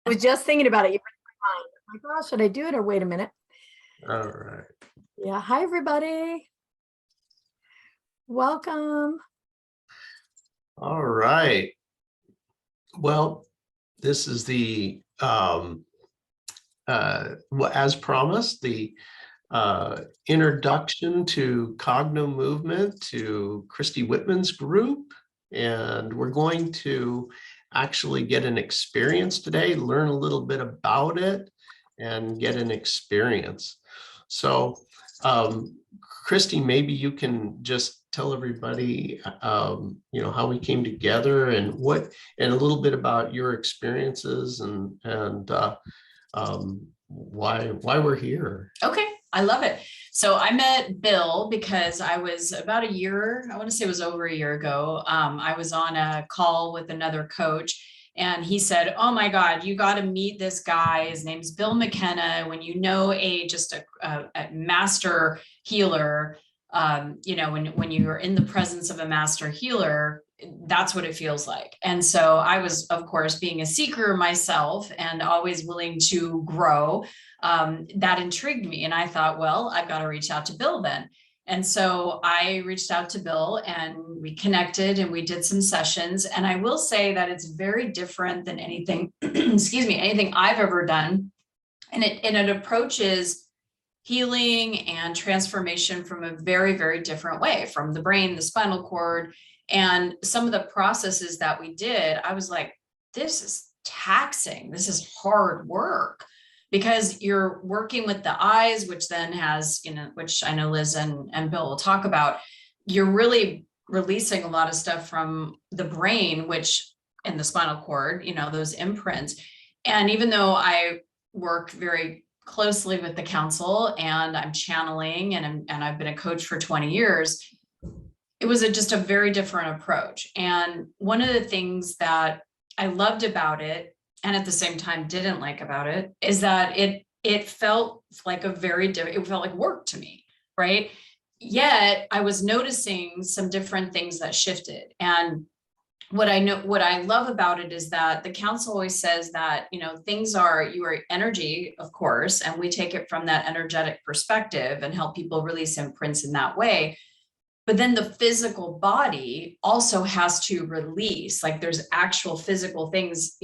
I was just thinking about it. You read my mind. I'm like, oh, should I do it or wait a minute? All right. Yeah. Hi, everybody. Welcome. All right. Well, this is the, as promised, the introduction to Cognomovement to Christy Whitman's group. And we're going to actually get an experience today, learn a little bit about it, and get an experience. So, Christy, maybe you can just tell everybody, how we came together and a little bit about your experiences and why we're here. Okay, I love it. So I met Bill because I was about a year, I want to say it was over a year ago. I was on a call with another coach and he said, oh my God, you got to meet this guy. His name's Bill McKenna. When you know just a master healer, when you're in the presence of a master healer, that's what it feels like. And so I was, of course, being a seeker myself and always willing to grow. That intrigued me. And I thought, well, I've got to reach out to Bill then. And so I reached out to Bill and we connected and we did some sessions. And I will say that it's very different than anything, anything I've ever done. And it approaches healing and transformation from a very, very different way, from the brain, the spinal cord, and some of the processes that we did. I was like, this is taxing. This is hard work because you're working with the eyes, which then has, which I know Liz and Bill will talk about. You're really releasing a lot of stuff from the brain, which in the spinal cord, those imprints. And even though I work very closely with the council and I'm channeling and I've been a coach for 20 years, it was just a very different approach. And one of the things that I loved about it, and at the same time didn't like about it, is that it felt like it felt like work to me, right? Yet I was noticing some different things that shifted. And what I love about it is that the council always says that, you are energy, of course, and we take it from that energetic perspective and help people release imprints in that way. But then the physical body also has to release, like there's actual physical things,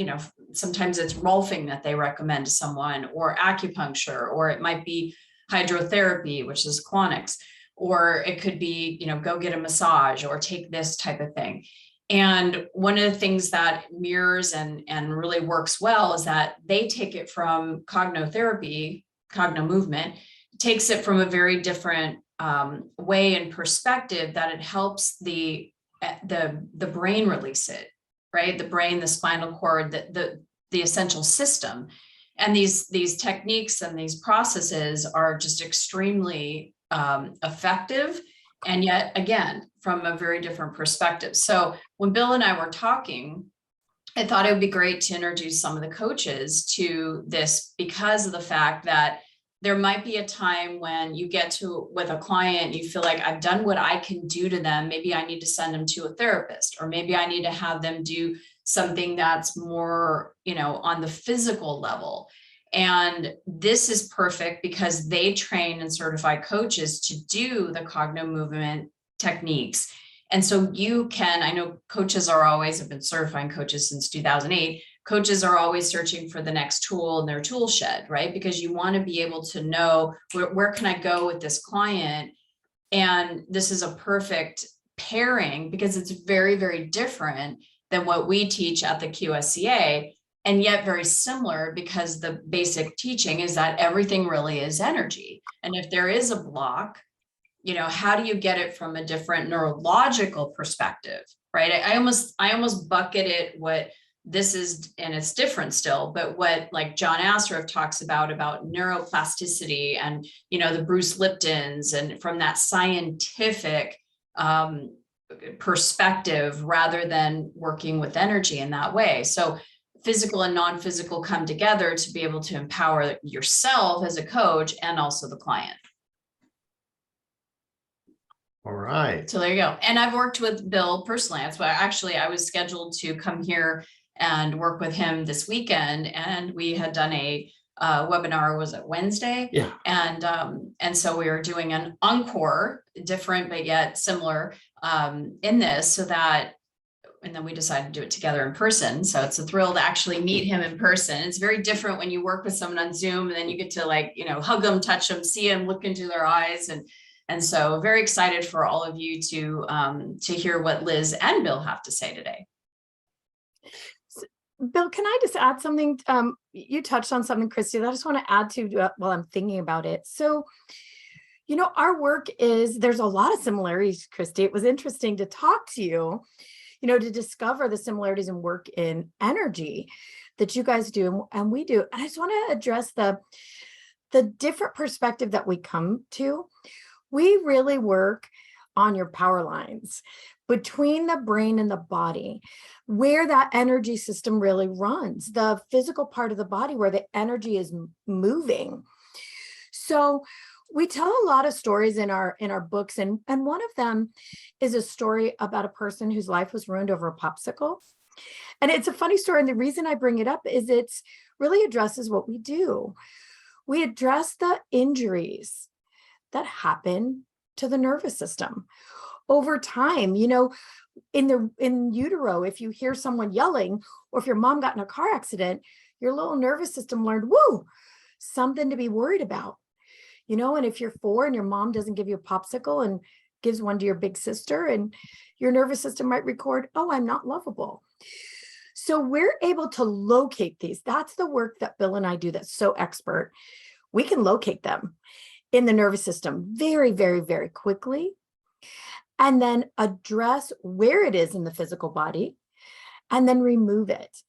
sometimes it's rolfing that they recommend to someone, or acupuncture, or it might be hydrotherapy, which is colonics, or it could be, go get a massage or take this type of thing. And one of the things that mirrors and really works well is that they take it from cognotherapy, Cognomovement, takes it from a very different way and perspective, that it helps the brain release it, right? The brain, the spinal cord, the essential system. And these techniques and these processes are just extremely effective. And yet again, from a very different perspective. So when Bill and I were talking, I thought it would be great to introduce some of the coaches to this, because of the fact that there might be a time when you get to with a client, you feel like I've done what I can do to them. Maybe I need to send them to a therapist, or maybe I need to have them do something that's more, on the physical level. And this is perfect because they train and certify coaches to do the Cognomovement techniques. And so I know coaches have been certifying coaches since 2008. Coaches are always searching for the next tool in their tool shed, right? Because you want to be able to know where can I go with this client? And this is a perfect pairing because it's very, very different than what we teach at the QSCA, and yet very similar, because the basic teaching is that everything really is energy. And if there is a block, how do you get it from a different neurological perspective, right? I almost bucket it what this is, and it's different still, but what like John Assaraf talks about neuroplasticity and, the Bruce Liptons, and from that scientific perspective, rather than working with energy in that way. So physical and non-physical come together to be able to empower yourself as a coach and also the client. All right. So there you go. And I've worked with Bill personally. That's why actually I was scheduled to come here and work with him this weekend. And we had done a webinar, was it Wednesday? Yeah. And so we are doing an encore, different but yet similar in this, so that, and then we decided to do it together in person. So it's a thrill to actually meet him in person. It's very different when you work with someone on Zoom and then you get to, like, you know, hug them, touch them, see them, look into their eyes. And so very excited for all of you to hear what Liz and Bill have to say today. Bill, can I just add something? You touched on something, Christy, that I just want to add to while I'm thinking about it. So, you know, our work there's a lot of similarities, Christy. It was interesting to talk to you, you know, to discover the similarities in work in energy that you guys do and we do. And I just want to address the different perspective that we come to. We really work on your power lines between the brain and the body, where that energy system really runs, the physical part of the body where the energy is moving. So we tell a lot of stories in our books, and one of them is a story about a person whose life was ruined over a popsicle. And it's a funny story, and the reason I bring it up is it's really addresses what we do. We address the injuries that happen to the nervous system over time. You know, in utero, if you hear someone yelling, or if your mom got in a car accident, your little nervous system learned, woo, something to be worried about. You know, and if you're 4 and your mom doesn't give you a popsicle and gives one to your big sister, and your nervous system might record, oh, I'm not lovable. So we're able to locate these. That's the work that Bill and I do that's so expert. We can locate them in the nervous system very, very, very quickly, and then address where it is in the physical body, and then remove it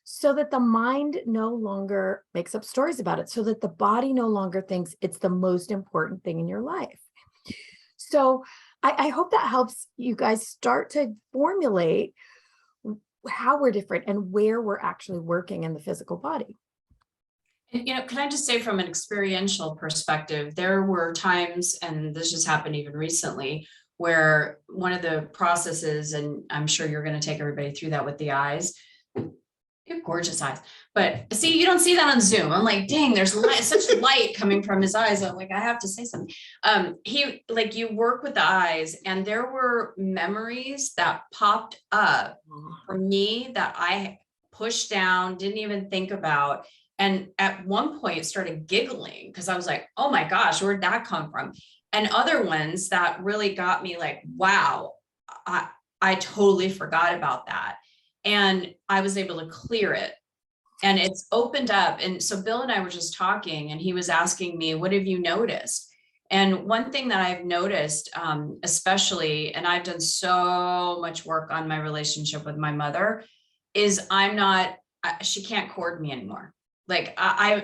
so that the mind no longer makes up stories about it, so that the body no longer thinks it's the most important thing in your life. So I hope that helps you guys start to formulate how we're different and where we're actually working in the physical body. You know, can I just say, from an experiential perspective, there were times, and this just happened even recently, where one of the processes, and I'm sure you're going to take everybody through that with the eyes. You have gorgeous eyes, but see, you don't see that on Zoom. I'm like, dang, there's such light coming from his eyes. I'm like, I have to say something. You work with the eyes, and there were memories that popped up for me that I pushed down, didn't even think about. And at one point started giggling because I was like, oh my gosh, where'd that come from? And other ones that really got me like, wow, I totally forgot about that. And I was able to clear it, and it's opened up. And so Bill and I were just talking, and he was asking me, what have you noticed? And one thing that I've noticed, especially, and I've done so much work on my relationship with my mother, is she can't cord me anymore. Like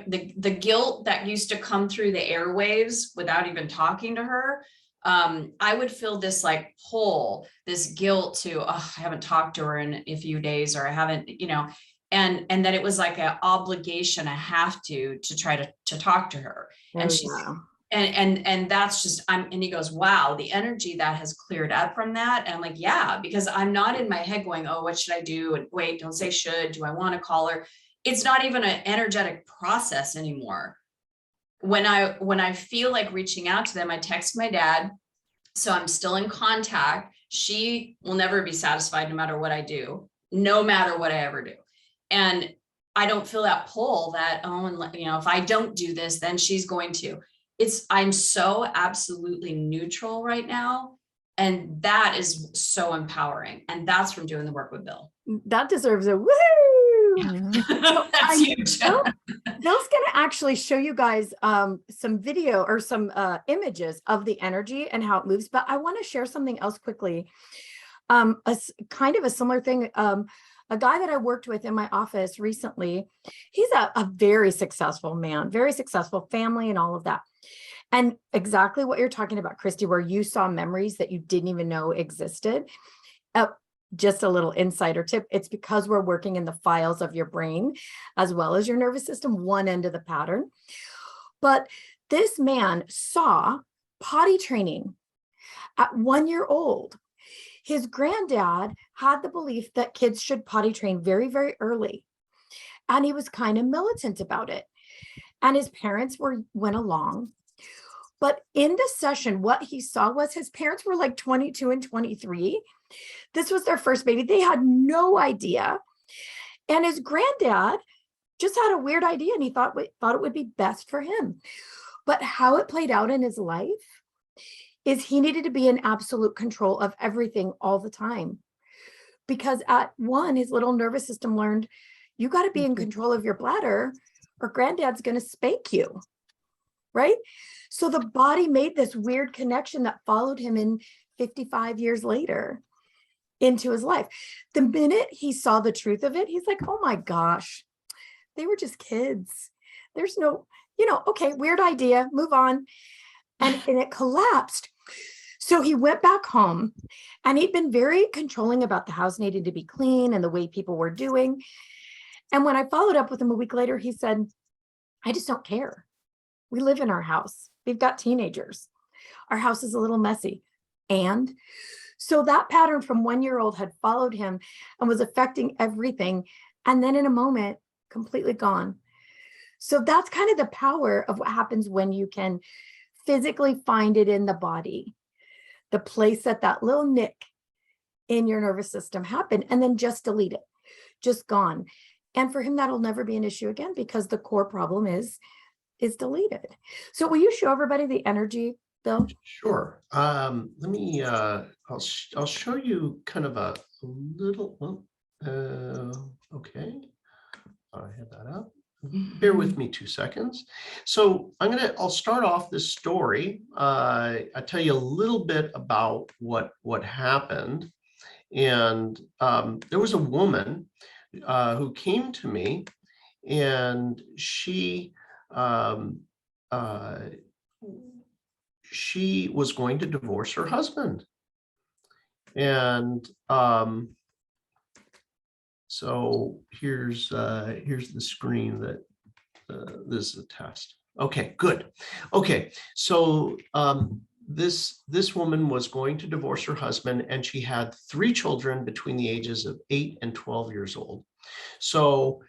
the guilt that used to come through the airwaves without even talking to her, I would feel this like pull, this guilt to, I haven't talked to her in a few days, or I haven't, you know, and that it was like an obligation, I have to try to talk to her. And she, and that's just, and he goes, wow, the energy that has cleared up from that. And I'm like, yeah, because I'm not in my head going, oh, what should I do? And wait, don't say should, do I want to call her? It's not even an energetic process anymore. When I feel like reaching out to them, I text my dad. So I'm still in contact. She will never be satisfied no matter what I do, no matter what I ever do. And I don't feel that pull that, oh, and you know, if I don't do this, then she's going to. I'm so absolutely neutral right now. And that is so empowering. And that's from doing the work with Bill. That deserves a woo. That's huge. Bill's going to actually show you guys some video or some images of the energy and how it moves. But I want to share something else quickly. A kind of a similar thing. A guy that I worked with in my office recently, he's a very successful man, very successful family and all of that. And exactly what you're talking about, Christy, where you saw memories that you didn't even know existed. Just a little insider tip. It's because we're working in the files of your brain as well as your nervous system, one end of the pattern. But this man saw potty training at 1 year old. His granddad had the belief that kids should potty train very, very early. And he was kind of militant about it. And his parents went along. But in the session, what he saw was his parents were like 22 and 23. This was their first baby. They had no idea. And his granddad just had a weird idea, and he thought it would be best for him. But how it played out in his life is he needed to be in absolute control of everything all the time. Because at one, his little nervous system learned, you got to be in control of your bladder or granddad's going to spank you, right? So the body made this weird connection that followed him in 55 years later into his life. The minute he saw the truth of it, he's like, oh my gosh, they were just kids. There's no, okay, weird idea, move on. And it collapsed. So he went back home, and he'd been very controlling about the house needing to be clean and the way people were doing. And when I followed up with him a week later, he said, I just don't care. We live in our house. We've got teenagers. Our house is a little messy. And so that pattern from 1-year-old had followed him and was affecting everything. And then in a moment, completely gone. So that's kind of the power of what happens when you can physically find it in the body, the place that little nick in your nervous system happened, and then just delete it, just gone. And for him, that'll never be an issue again because the core problem is deleted. So will you show everybody the energy, Bill? Sure. Let me, I'll show you kind of a little, okay. I have that up. Bear with me 2 seconds. So I'll start off this story. I'll tell you a little bit about what happened. And there was a woman who came to me, and she was going to divorce her husband. And so here's the screen that this is a test. Okay, good. Okay, so this woman was going to divorce her husband, and she had 3 children between the ages of 8 and 12 years old. So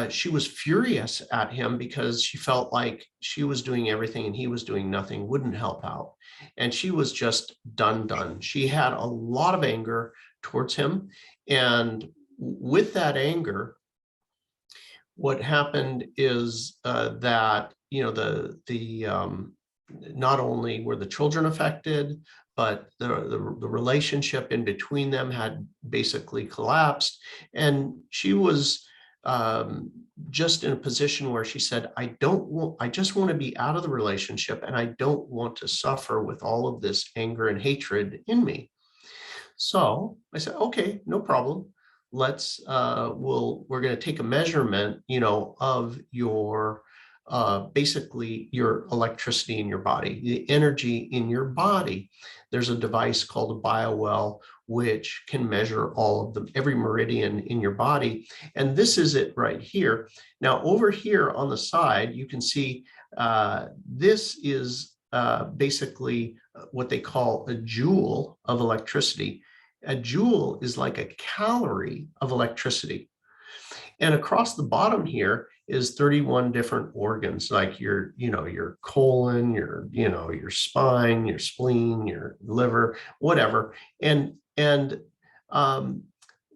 she was furious at him because she felt like she was doing everything and he was doing nothing, wouldn't help out. And she was just done. She had a lot of anger towards him. And with that anger, what happened is that, not only were the children affected, but the relationship in between them had basically collapsed. And she was just in a position where she said, I just want to be out of the relationship, and I don't want to suffer with all of this anger and hatred in me. So I said, okay, no problem. We're going to take a measurement, of your basically your electricity in your body, the energy in your body. There's a device called a BioWell, which can measure all of them, every meridian in your body. And this is it right here. Now, over here on the side, you can see this is basically what they call a joule of electricity. A joule is like a calorie of electricity. And across the bottom here is 31 different organs, like your colon, your spine, your spleen, your liver, whatever. And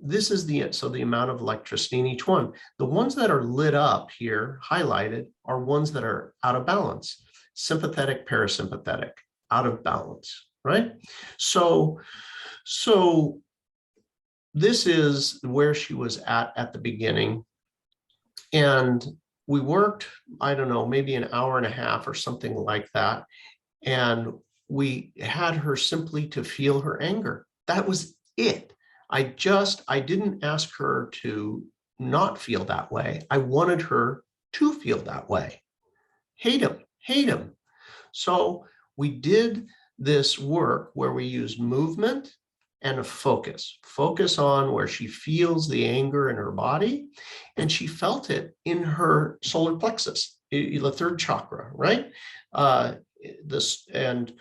this is the amount of electricity in each one. The ones that are lit up here, highlighted, are ones that are out of balance. Sympathetic, parasympathetic, out of balance, right? So this is where she was at the beginning. And we worked, I don't know, maybe an hour and a half or something like that. And we had her simply to feel her anger. That was it. I didn't ask her to not feel that way. I wanted her to feel that way. Hate him. So we did this work where we used movement and a focus on where she feels the anger in her body, and she felt it in her solar plexus, the 3rd chakra, right? And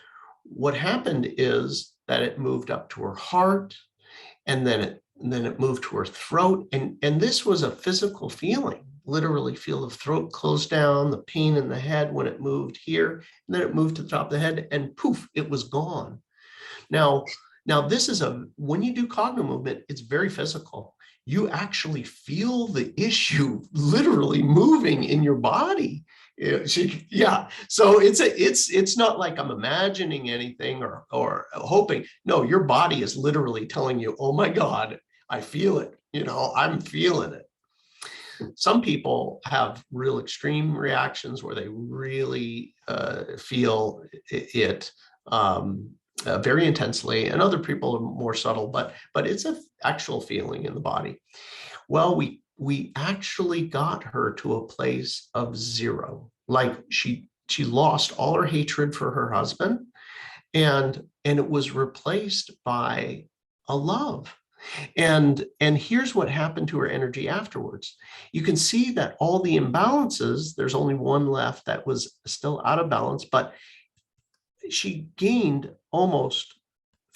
what happened is that it moved up to her heart, and then it moved to her throat. And this was a physical feeling. Literally feel the throat close down, the pain in the head when it moved here, and then it moved to the top of the head, and poof, it was gone. Now this is when you do Cogno movement, it's very physical. You actually feel the issue literally moving in your body. Yeah. So it's not like I'm imagining anything or hoping. No, your body is literally telling you, oh my God, I feel it. I'm feeling it. Some people have real extreme reactions where they really feel it very intensely, and other people are more subtle, but it's an actual feeling in the body. Well, we actually got her to a place of zero. Like she lost all her hatred for her husband, and it was replaced by a love. And here's what happened to her energy afterwards. You can see that all the imbalances, there's only one left that was still out of balance, but she gained almost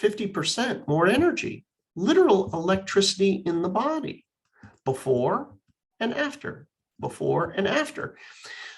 50% more energy, literal electricity in the body, before and after.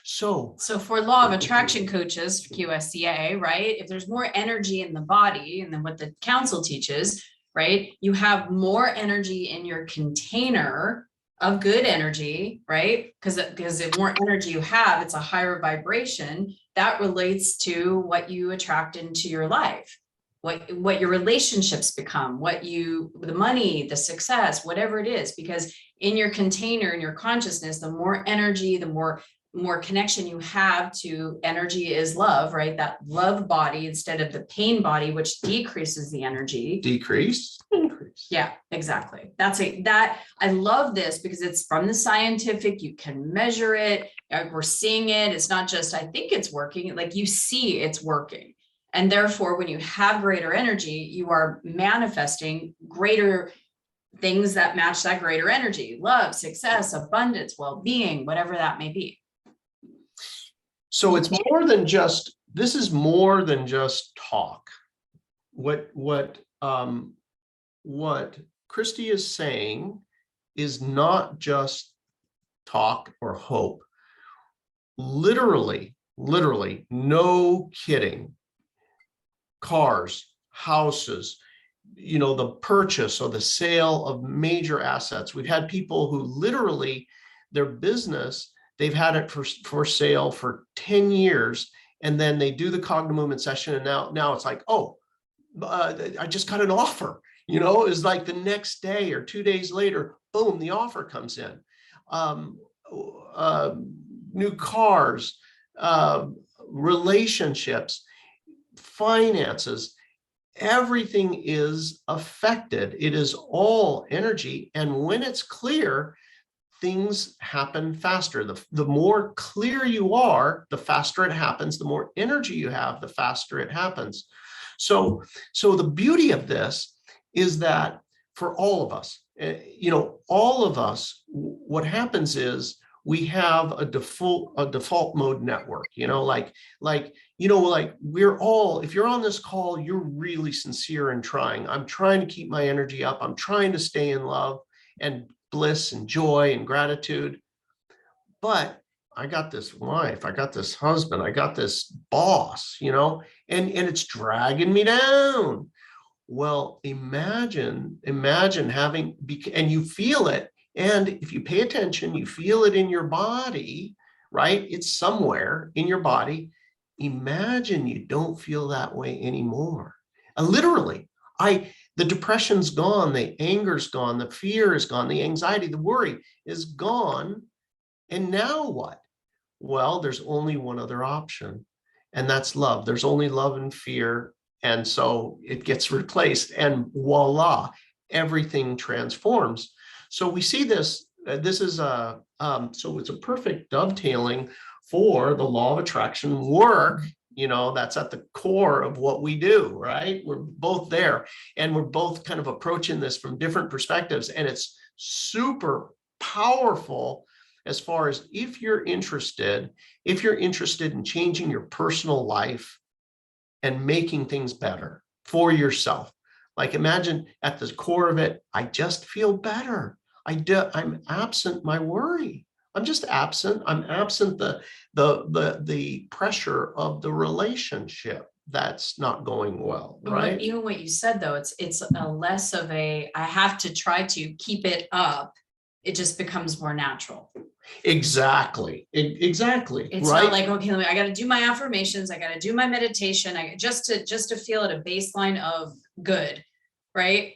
So for law of attraction coaches, for QSCA, right? If there's more energy in the body, and then what the council teaches, right? You have more energy in your container of good energy, right? Because the more energy you have, it's a higher vibration that relates to what you attract into your life, what your relationships become, the money, the success, whatever it is. Because in your container, in your consciousness, the more energy, the more connection you have to energy is love, right? That love body instead of the pain body, which decreases the energy. Increase. Yeah, exactly. That I love this because it's from the scientific. You can measure it. We're seeing it. It's not just, I think it's working. Like you see it's working. And therefore, when you have greater energy, you are manifesting greater things that match that greater energy: love, success, abundance, well-being, whatever that may be. So it's more than just, this is more than just talk. What Christy is saying is not just talk or hope. Literally, no kidding. Cars, houses, the purchase or the sale of major assets. We've had people who literally, their business, they've had it for sale for 10 years, and then they do the Cogno Movement session, and now it's like, oh, I just got an offer. It's like the next day or 2 days later, boom, the offer comes in. New cars, relationships, finances, everything is affected. It is all energy. And when it's clear, things happen faster. The more clear you are, the faster it happens. The more energy you have, the faster it happens. So the beauty of this is that for all of us, what happens is we have a default mode network, like we're all, if you're on this call, you're really sincere and trying. I'm trying to keep my energy up. I'm trying to stay in love and bliss and joy and gratitude. But I got this wife, I got this husband, I got this boss, and it's dragging me down. Well, imagine having, and you feel it. And if you pay attention, you feel it in your body, right? It's somewhere in your body. Imagine you don't feel that way anymore. Literally, the depression's gone, the anger's gone, the fear is gone, the anxiety, the worry is gone. And now what? Well, there's only one other option, and that's love. There's only love and fear. And so it gets replaced, and voila, everything transforms. So we see this, so it's a perfect dovetailing for the law of attraction work. That's at the core of what we do, right? We're both there, and we're both kind of approaching this from different perspectives. And it's super powerful as far as if you're interested in changing your personal life and making things better. for yourself. Like imagine at the core of it, I just feel better. I'm absent my worry. I'm just absent. I'm absent the pressure of the relationship that's not going well, right? Even what you said though, it's a less of a, I have to try to keep it up. It just becomes more natural. Exactly. Exactly. It's right. not like, okay, I got to do my affirmations. I got to do my meditation. Just to feel at a baseline of good, right?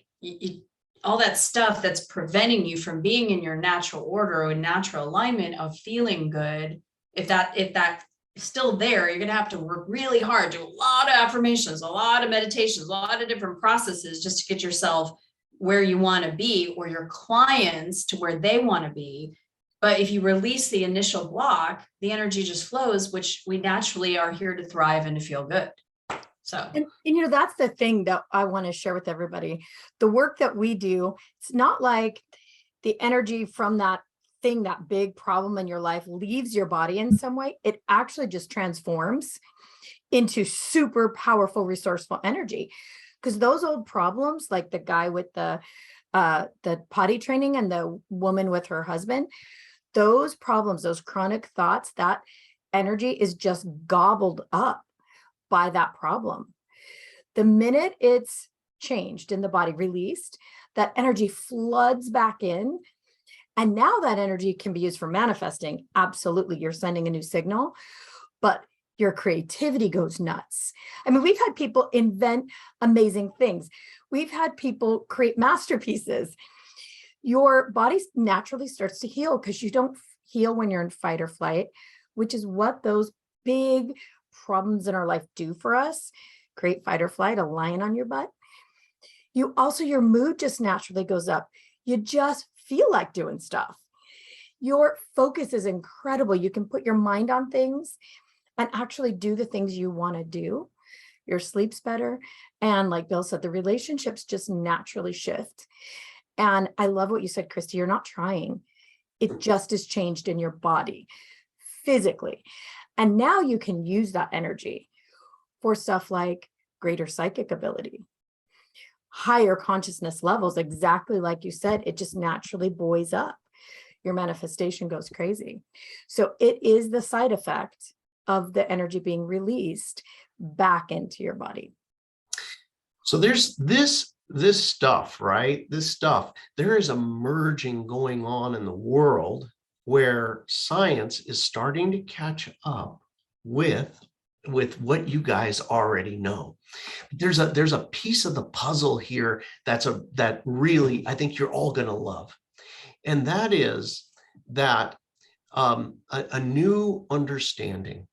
All that stuff that's preventing you from being in your natural order or natural alignment of feeling good. If that is still there, you're going to have to work really hard, do a lot of affirmations, a lot of meditations, a lot of different processes just to get yourself where you want to be, or your clients to where they want to be. But if you release the initial block, the energy just flows, which we naturally are here to thrive and to feel good. So, and you know, that's the thing that I want to share with everybody. The work that we do, it's not like the energy from that thing, that big problem in your life leaves your body in some way. It actually just transforms into super powerful, resourceful energy. Because those old problems, like the guy with the potty training and the woman with her husband, those problems, those chronic thoughts, that energy is just gobbled up by that problem. The minute it's changed in the body, released, that energy floods back in. And now that energy can be used for manifesting. Absolutely. You're sending a new signal, but your creativity goes nuts. I mean, we've had people invent amazing things. We've had people create masterpieces. Your body naturally starts to heal because you don't heal when you're in fight or flight, which is what those big problems in our life do for us. Create fight or flight, a lion on your butt. Your mood just naturally goes up. You just feel like doing stuff. Your focus is incredible. You can put your mind on things and actually do the things you want to do. Your sleep's better. And like Bill said, the relationships just naturally shift. And I love what you said, Christy, you're not trying. It just is changed in your body physically. And now you can use that energy for stuff like greater psychic ability, higher consciousness levels, exactly like you said, it just naturally buoys up. Your manifestation goes crazy. So it is the side effect of the energy being released back into your body. So there's this stuff, right? This stuff, there is a merging going on in the world where science is starting to catch up with what you guys already know. There's a piece of the puzzle here that really I think you're all going to love. And that is that a new understanding.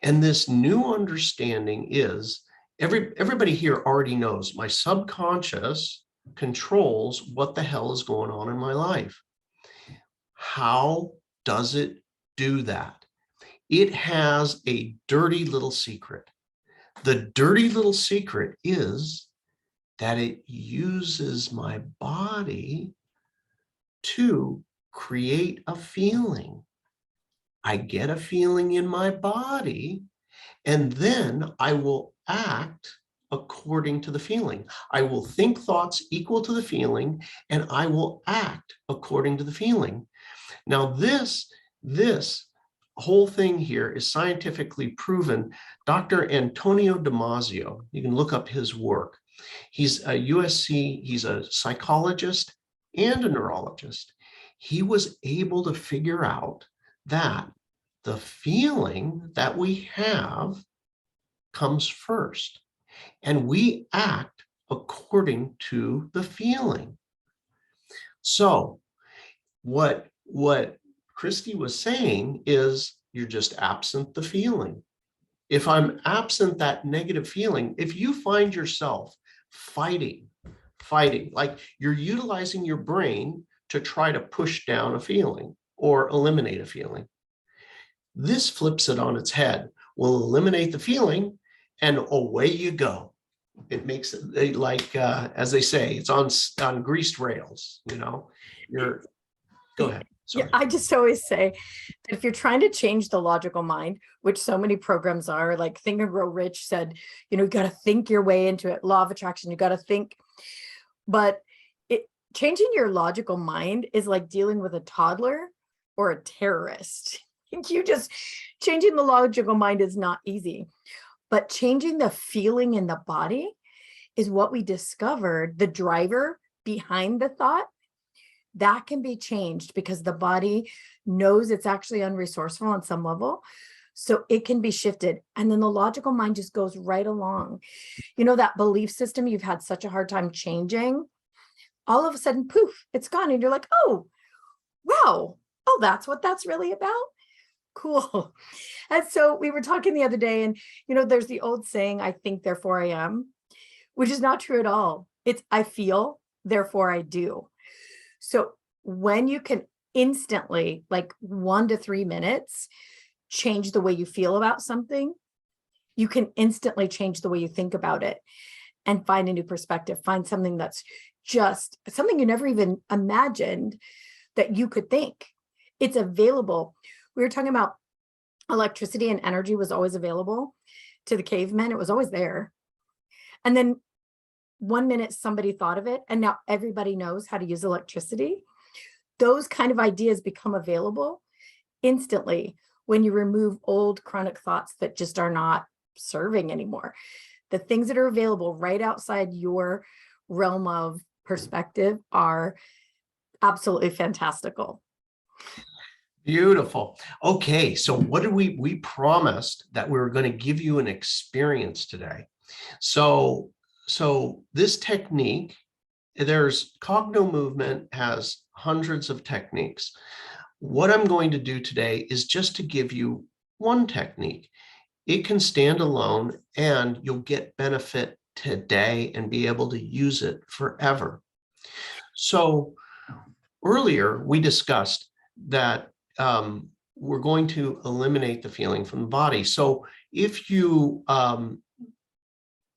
And this new understanding is everybody here already knows my subconscious controls what the hell is going on in my life. How does it do that? It has a dirty little secret. The dirty little secret is that it uses my body to create a feeling. I get a feeling in my body, and then I will act according to the feeling. I will think thoughts equal to the feeling, and I will act according to the feeling. Now, this whole thing here is scientifically proven. Dr. Antonio Damasio, you can look up his work. He's a USC, he's a psychologist and a neurologist. He was able to figure out that the feeling that we have comes first, and we act according to the feeling. So what Christy was saying is you're just absent the feeling. If I'm absent that negative feeling, if you find yourself fighting, like you're utilizing your brain to try to push down a feeling or eliminate a feeling, this flips it on its head. We'll eliminate the feeling and away you go. It makes it like, as they say, it's on greased rails, you know. Go ahead. Yeah, I just always say that if you're trying to change the logical mind, which so many programs are, like Think and Grow Rich said, you got to think your way into it. Law of attraction, you got to think. But changing your logical mind is like dealing with a toddler or a terrorist. Changing the logical mind is not easy, but changing the feeling in the body is what we discovered, the driver behind the thought. That can be changed because the body knows it's actually unresourceful on some level. So it can be shifted. And then the logical mind just goes right along. That belief system you've had such a hard time changing, all of a sudden, poof, it's gone. And you're like, oh, wow. Oh, that's what that's really about. Cool. And so we were talking the other day and, there's the old saying, I think, therefore I am, which is not true at all. It's I feel, therefore I do. So when you can instantly, like 1 to 3 minutes, change the way you feel about something, you can instantly change the way you think about it and find a new perspective, find something that's just something you never even imagined that you could think. It's available. We were talking about electricity and energy was always available to the cavemen. It was always there. And then 1 minute somebody thought of it and now everybody knows how to use electricity. Those kind of ideas become available instantly when you remove old chronic thoughts that just are not serving anymore. The things that are available right outside your realm of perspective are absolutely fantastical. Beautiful. Okay, so what did we promised that we were going to give you an experience today. So this technique, there's Cognomovement has hundreds of techniques. What I'm going to do today is just to give you one technique. It can stand alone and you'll get benefit today and be able to use it forever. So earlier we discussed that we're going to eliminate the feeling from the body. So if you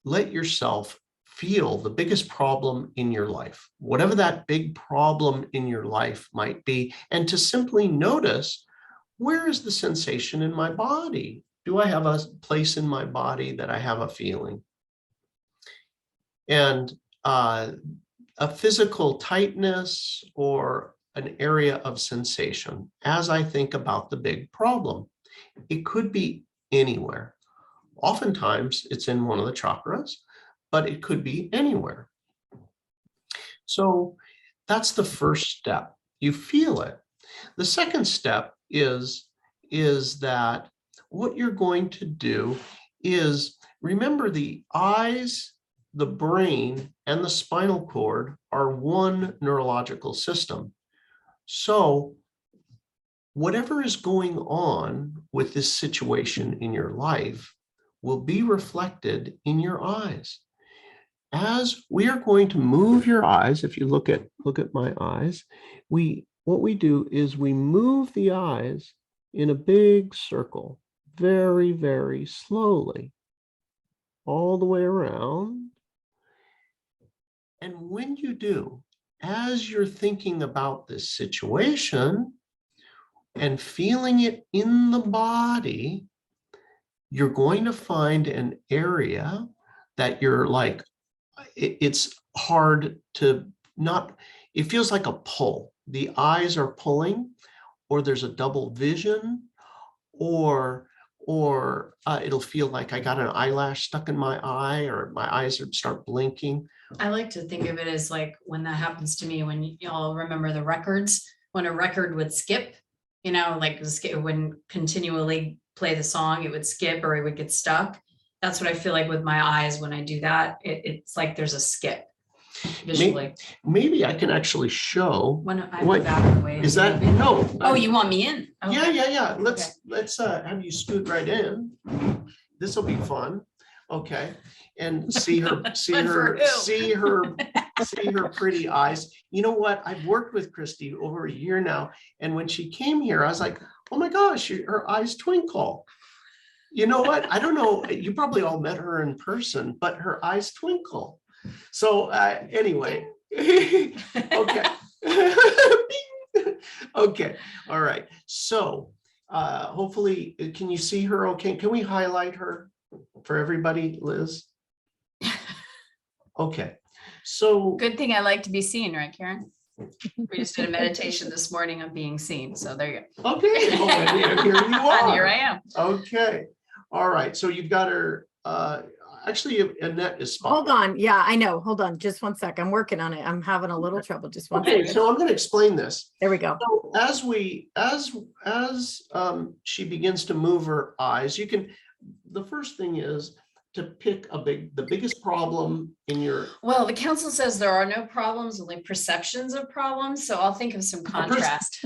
let yourself feel the biggest problem in your life, whatever that big problem in your life might be, and to simply notice, where is the sensation in my body? Do I have a place in my body that I have a feeling? And a physical tightness or an area of sensation as I think about the big problem. It could be anywhere. Oftentimes it's in one of the chakras, but it could be anywhere. So that's the first step. You feel it. The second step is that what you're going to do is remember the eyes, the brain, and the spinal cord are one neurological system. So whatever is going on with this situation in your life will be reflected in your eyes. As we are going to move your eyes, if you look at my eyes, what we do is we move the eyes in a big circle, very, very slowly, all the way around. And when you do, as you're thinking about this situation and feeling it in the body, you're going to find an area that you're like, it's hard to not, it feels like a pull. The eyes are pulling, or there's a double vision, or it'll feel like I got an eyelash stuck in my eye, or my eyes start blinking. I like to think of it as like when that happens to me, when y'all remember the records, when a record would skip, like it wouldn't continually play the song, it would skip or it would get stuck. That's what I feel like with my eyes when I do that. It's like there's a skip visually. Maybe I can actually show. When I move out of the way. Is that no? Oh, you want me in? Okay. Yeah. Let's have you scoot right in. This will be fun. Okay. And see her pretty eyes. You know what? I've worked with Christy over a year now. And when she came here, I was like, oh my gosh, her eyes twinkle. You know what? I don't know. You probably all met her in person, but her eyes twinkle. So anyway, okay. Okay, all right. So hopefully, can you see her okay? Can we highlight her for everybody, Liz? Okay, so Good thing I like to be seen, right, Karen? We just did a meditation this morning on being seen. So there you go. okay, well, and here you And are. here I am. Okay, all right. So you've got her. Actually, Annette is spot. Hold on. Yeah, I know. Hold on. Just one sec. I'm working on it. I'm having a little trouble. Just one Okay, second. so I'm going to explain this. There we go. So as she begins to move her eyes, you can. The first thing is to pick the biggest problem in your. Well, the council says there are no problems, only perceptions of problems. So I'll think of some contrast.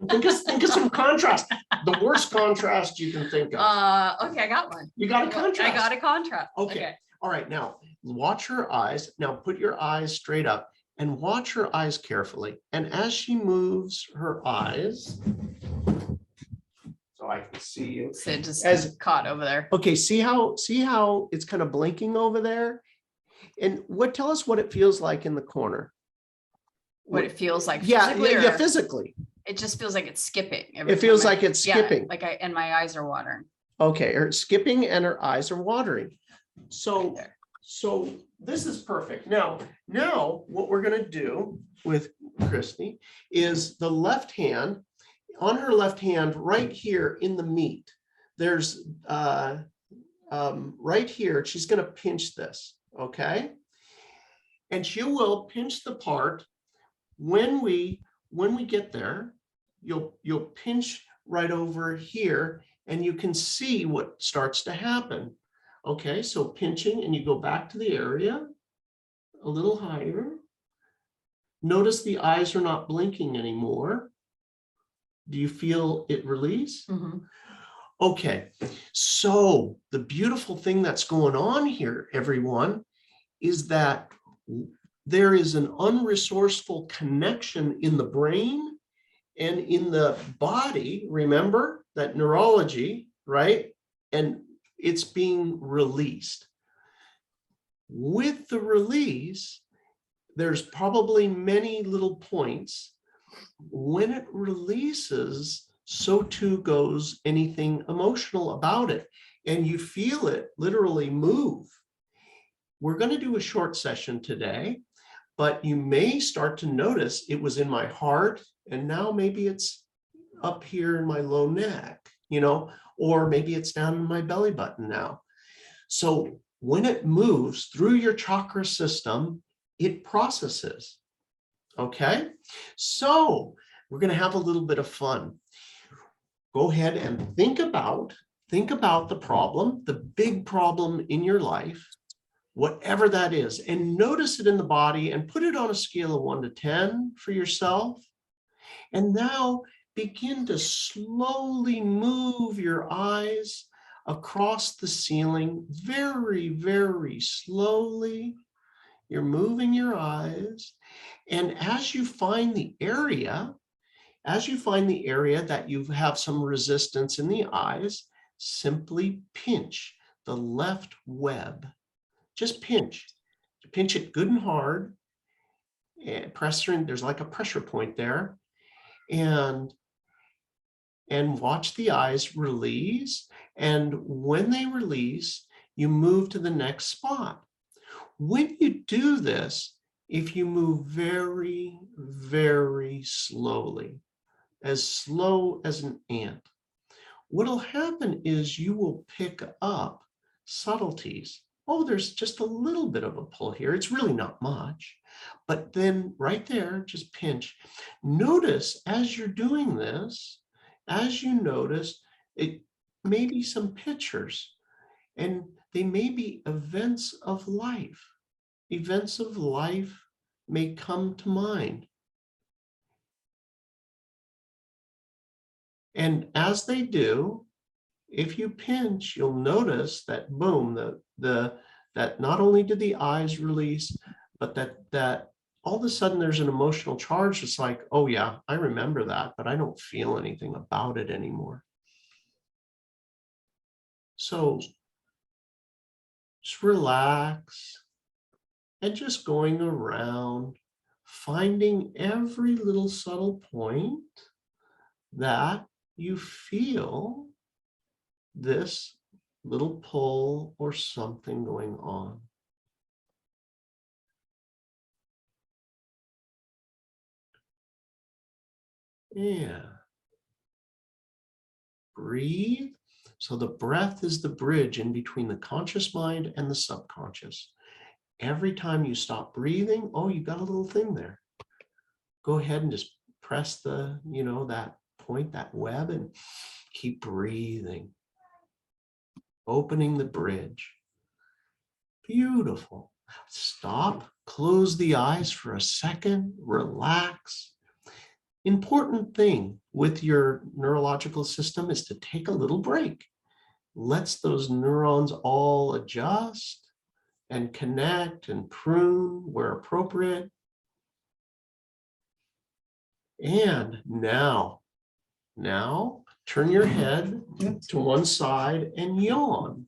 Think of some contrast. The worst contrast you can think of. Okay, I got one. You got a contrast. I got a contrast. Okay. All right. Now watch her eyes. Now put your eyes straight up and watch her eyes carefully. And as she moves her eyes, so I can see you. So it just As caught over there. okay, see how it's kind of blinking over there? And tell us what it feels like in the corner. What it feels like. Yeah, physically, yeah, or physically. It just feels like it's skipping. It feels like it's skipping. And my eyes are watering. Okay, her skipping and her eyes are watering. So, Right there. so this is perfect. Now what we're going to do with Christy is the left hand, on her left hand, right here in the meat, there's right here, she's going to pinch this, okay? And she will pinch the part when we get there, you'll pinch right over here and you can see what starts to happen. Okay, so pinching and you go back to the area a little higher. Notice the eyes are not blinking anymore. Do you feel it release? Mm-hmm. Okay, so the beautiful thing that's going on here, everyone, is that there is an unresourceful connection in the brain and in the body. Remember that neurology, right? And it's being released. With the release, there's probably many little points. When it releases, so too goes anything emotional about it. And you feel it literally move. We're going to do a short session today, but you may start to notice it was in my heart and now maybe it's up here in my low neck, or maybe it's down in my belly button now. So when it moves through your chakra system, it processes. Okay, so we're going to have a little bit of fun. Go ahead and think about the problem, the big problem in your life, whatever that is, and notice it in the body and put it on a scale of 1 to 10 for yourself. And now begin to slowly move your eyes across the ceiling very, very slowly. You're moving your eyes. And as you find the area that you have some resistance in the eyes, simply pinch the left web. Just pinch it good and hard, and press in. There's like a pressure point there, and watch the eyes release. And when they release, you move to the next spot. When you do this, if you move very, very slowly, as slow as an ant, what'll happen is you will pick up subtleties. Oh, there's just a little bit of a pull here. It's really not much. But then right there, just pinch. Notice as you're doing this, as you notice, it may be some pictures, and they may be events of life. Events of life may come to mind. And as they do, if you pinch, you'll notice that boom, that not only did the eyes release, but that all of a sudden there's an emotional charge. It's like, oh yeah, I remember that, but I don't feel anything about it anymore. So just relax and just going around finding every little subtle point that you feel this little pull or something going on. Yeah. Breathe. So the breath is the bridge in between the conscious mind and the subconscious. Every time you stop breathing, oh, you got a little thing there. Go ahead and just press the, that point, that web, and keep breathing. Opening the bridge. Beautiful. Stop, close the eyes for a second, relax. Important thing with your neurological system is to take a little break. Lets those neurons all adjust and connect and prune where appropriate. And now turn your head to one side and yawn.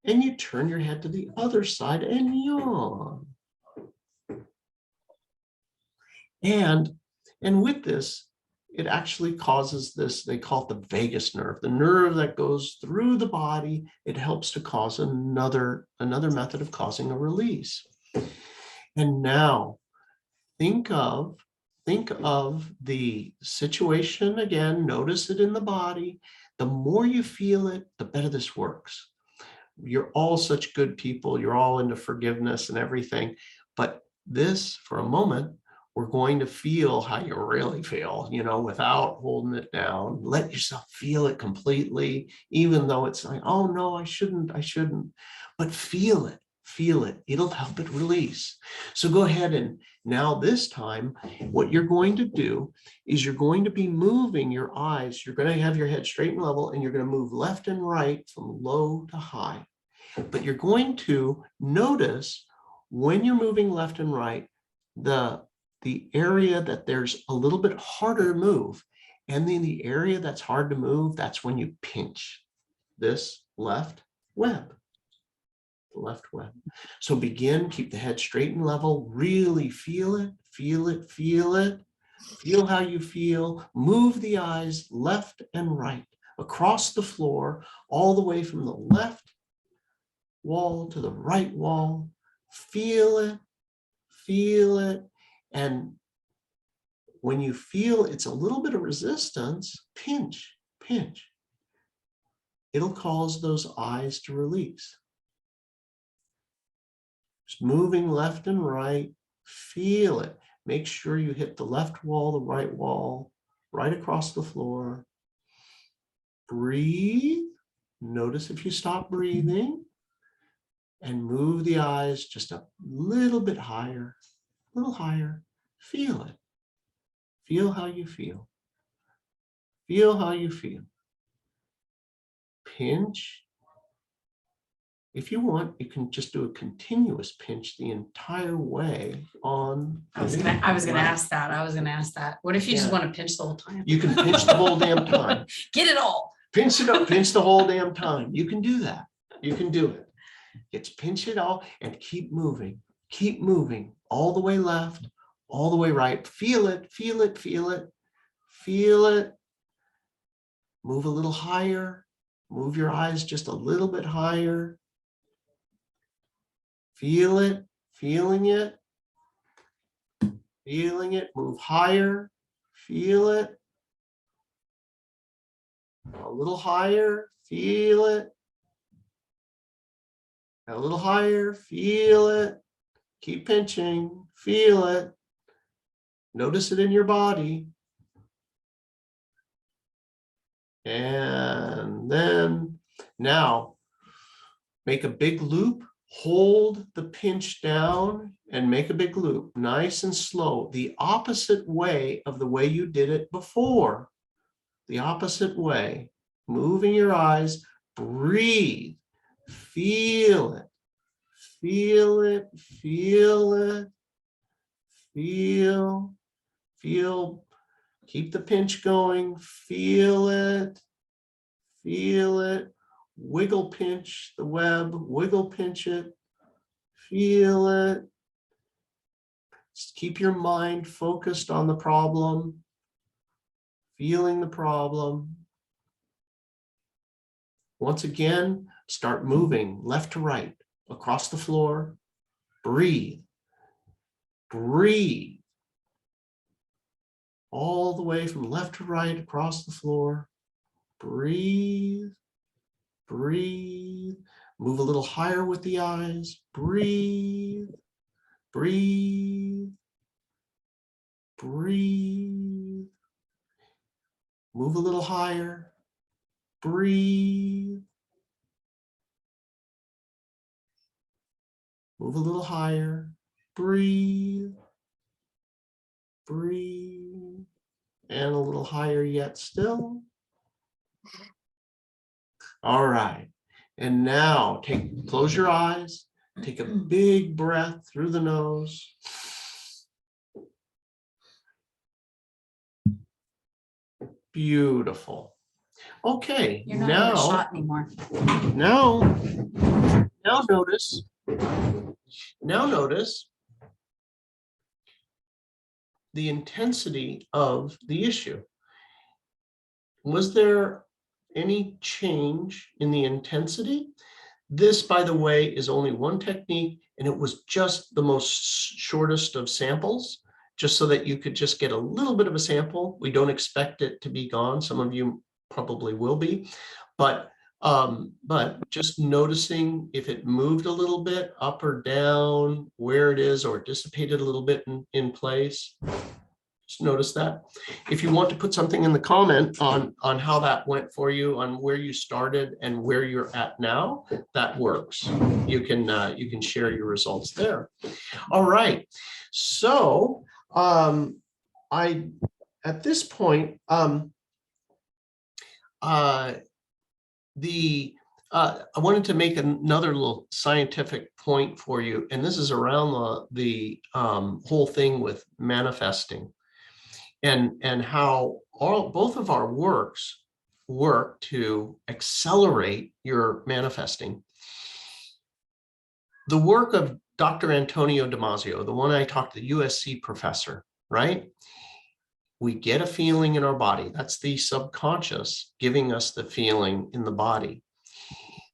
And you turn your head to the other side and yawn. And with this, it actually causes this, they call it the vagus nerve, the nerve that goes through the body. It helps to cause another method of causing a release. And now think of the situation again, notice it in the body. The more you feel it, the better this works. You're all such good people. You're all into forgiveness and everything. But this, for a moment, we're going to feel how you really feel, without holding it down. Let yourself feel it completely, even though it's like, oh no, I shouldn't. But feel it. It'll help it release. So go ahead, and now this time, what you're going to do is you're going to be moving your eyes. You're going to have your head straight and level, and you're going to move left and right from low to high. But you're going to notice when you're moving left and right, the area that there's a little bit harder to move. And then the area that's hard to move, that's when you pinch this left web. So begin, keep the head straight and level, really feel it. Feel how you feel. Move the eyes left and right across the floor, all the way from the left wall to the right wall. Feel it. And when you feel it's a little bit of resistance, pinch. It'll cause those eyes to release. Just moving left and right, feel it. Make sure you hit the left wall, the right wall, right across the floor. Breathe. Notice if you stop breathing, and move the eyes just a little bit higher, a little higher. Feel it. Feel how you feel. Feel how you feel. Pinch. If you want, you can just do a continuous pinch the entire way on. I was gonna ask that. What if you just want to pinch the whole time? You can pinch the whole damn time. Get it all. Pinch it up, pinch the whole damn time. You can do that. You can do it. It's pinch it all and keep moving. Keep moving all the way left, all the way right. Feel it. Move a little higher. Move your eyes just a little bit higher. Feel it, feeling it. Move higher. Feel it. A little higher. Feel it. A little higher. Feel it. Keep pinching. Feel it. Notice it in your body. And then now make a big loop. Hold the pinch down and make a big loop, nice and slow, the opposite way of the way you did it before. The opposite way, moving your eyes, breathe, feel it, keep the pinch going, feel it. Wiggle pinch the web, wiggle pinch it, feel it. Just keep your mind focused on the problem, feeling the problem. Once again, start moving left to right across the floor. Breathe. Breathe. All the way from left to right across the floor. Breathe. Breathe. Move a little higher with the eyes. Breathe. Breathe. Breathe. Move a little higher. Breathe. Move a little higher. Breathe. Breathe. And a little higher yet still. All right. And now close your eyes. Take a big breath through the nose. Beautiful. Okay, You're not in the shot anymore. Now notice the intensity of the issue. Was there any change in the intensity? This, by the way, is only one technique, and it was just the most shortest of samples, just so that you could just get a little bit of a sample. We don't expect it to be gone. Some of you probably will be, but just noticing if it moved a little bit up or down, where it is, or dissipated a little bit in place. Just notice that. If you want to put something in the comment on how that went for you, on where you started and where you're at now, that works. You can share your results there. All right. So at this point, I wanted to make another little scientific point for you, and this is around the whole thing with manifesting, and how both of our works work to accelerate your manifesting. The work of Dr. Antonio Damasio, the one I talked to, the USC professor, right? We get a feeling in our body. That's the subconscious giving us the feeling in the body.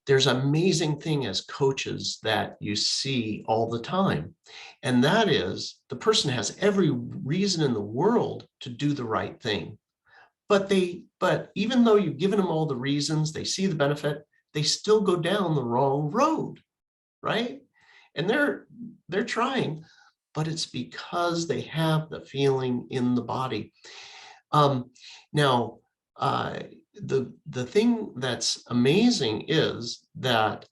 There's an amazing thing as coaches that you see all the time. And that is the person has every reason in the world to do the right thing. But even though you've given them all the reasons, they see the benefit, they still go down the wrong road, right? And they're trying, but it's because they have the feeling in the body. Now, the thing that's amazing is that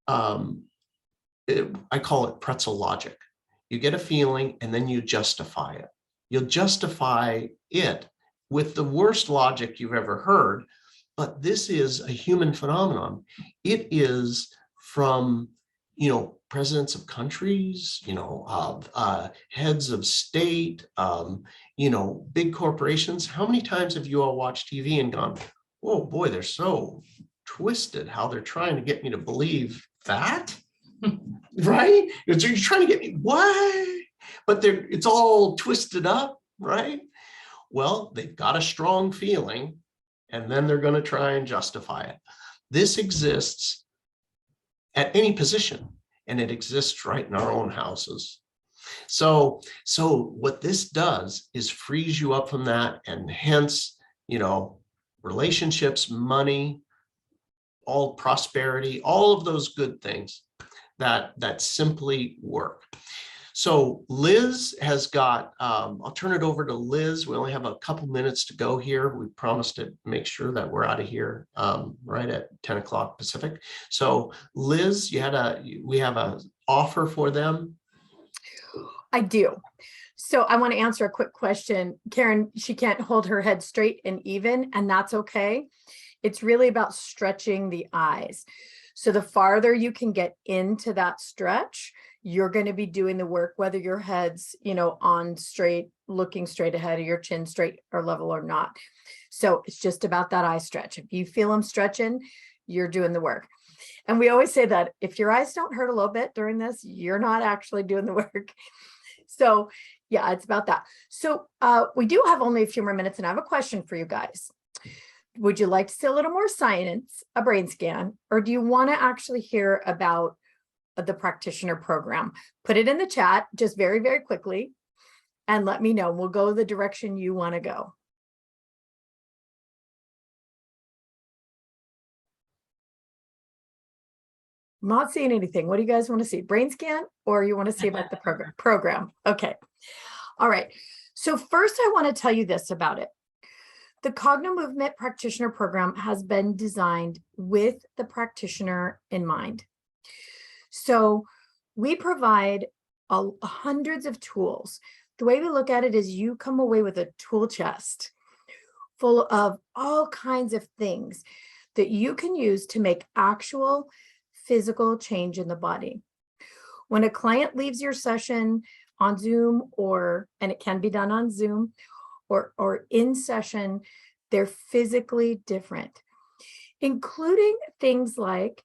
I call it pretzel logic. You get a feeling and then you justify it. You'll justify it with the worst logic you've ever heard, but this is a human phenomenon. It is from, presidents of countries, heads of state, big corporations. How many times have you all watched TV and gone, oh boy, they're so twisted how they're trying to get me to believe that, right? You're trying to get me, what? But it's all twisted up, right? Well, they've got a strong feeling, and then they're going to try and justify it. This exists at any position, and it exists right in our own houses. So what this does is frees you up from that, and hence, relationships, money, all prosperity, all of those good things that simply work. So Liz has got, I'll turn it over to Liz. We only have a couple minutes to go here. We promised to make sure that we're out of here right at 10 o'clock Pacific. So Liz, we have an offer for them. I do. So I want to answer a quick question. Karen, she can't hold her head straight and even, and that's okay. It's really about stretching the eyes. So the farther you can get into that stretch, you're going to be doing the work, whether your head's, on straight, looking straight ahead, or your chin straight or level or not. So it's just about that eye stretch. If you feel them stretching, you're doing the work. And we always say that if your eyes don't hurt a little bit during this, you're not actually doing the work. So yeah, it's about that. So we do have only a few more minutes, and I have a question for you guys. Would you like to see a little more science, a brain scan, or do you want to actually hear about the practitioner program? Put it in the chat just very, very quickly and let me know. We'll go the direction you want to go. I'm not seeing anything. What do you guys want to see? Brain scan, or you want to see about the program? Okay. All right. So first I want to tell you this about it. The Cognomovement Practitioner Program has been designed with the practitioner in mind. So we provide hundreds of tools. The way we look at it is you come away with a tool chest full of all kinds of things that you can use to make actual physical change in the body. When a client leaves your session on Zoom, and it can be done on Zoom, or in session, they're physically different, including things like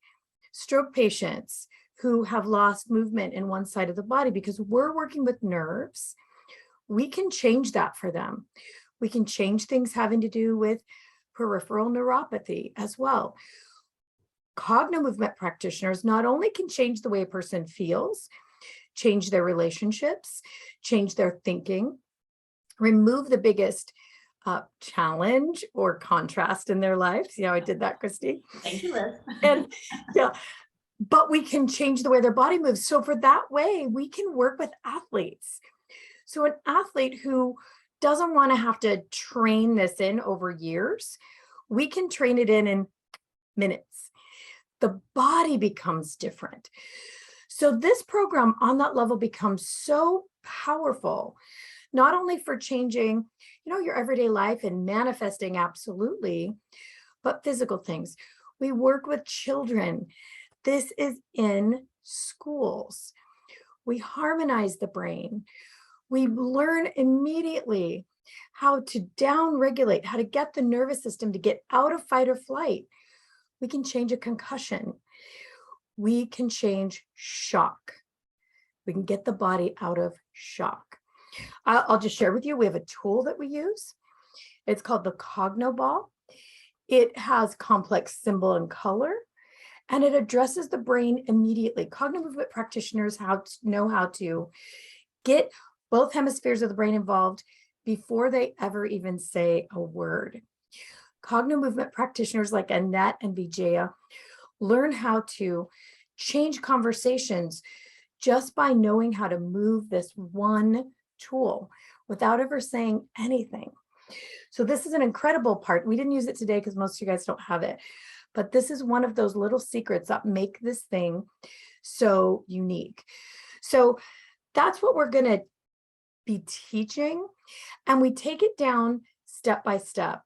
stroke patients who have lost movement in one side of the body. Because we're working with nerves, we can change that for them. We can change things having to do with peripheral neuropathy as well. Cognomovement practitioners not only can change the way a person feels, change their relationships, change their thinking, remove the biggest challenge or contrast in their lives. See how I did that, Christy? Thank you, Liz. And yeah, but we can change the way their body moves. So for that way, we can work with athletes. So an athlete who doesn't want to have to train this in over years, we can train it in minutes. The body becomes different. So this program on that level becomes so powerful, not only for changing, your everyday life and manifesting absolutely, but physical things. We work with children. This is in schools. We harmonize the brain. We learn immediately how to down-regulate, how to get the nervous system to get out of fight or flight. We can change a concussion. We can change shock. We can get the body out of shock. I'll just share with you, we have a tool that we use. It's called the Cogno Ball. It has complex symbol and color, and it addresses the brain immediately. Cognomovement practitioners know how to get both hemispheres of the brain involved before they ever even say a word. Cognomovement practitioners like Annette and Vijaya learn how to change conversations just by knowing how to move this one tool without ever saying anything. So this is an incredible part. We didn't use it today because most of you guys don't have it, but this is one of those little secrets that make this thing so unique. So that's what we're going to be teaching, and we take it down step by step.